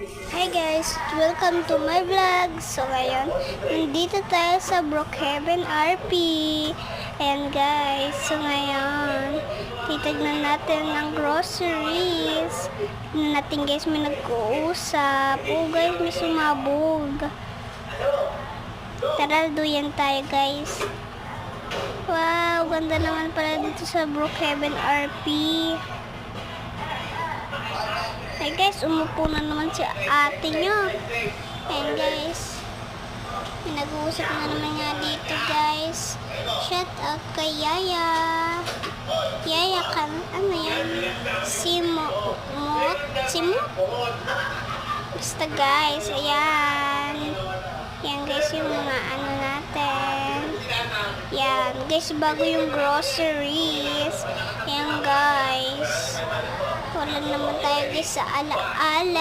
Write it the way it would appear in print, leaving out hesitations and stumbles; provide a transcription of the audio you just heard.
Hi guys! Welcome to my vlog! So ngayon, nandito tayo sa Brookhaven RP. Ayan guys, so ngayon, titignan natin ang groceries. Tignan natin guys, may nag-uusap. Oh guys, may sumabog. Tara, duyan tayo guys. Wow, ganda naman pala dito sa Brookhaven RP. Hey guys, umupo na naman si ate nyo. Ayan guys. May nag-uusap na naman nga dito guys. Shout out kay Yaya. Yaya kan, ano yan? Simo. Basta guys, ayan. Yan guys yung mga ano natin. Yan guys, bago yung groceries. Ayan guys. Wala naman tayo guys sa ala-ala.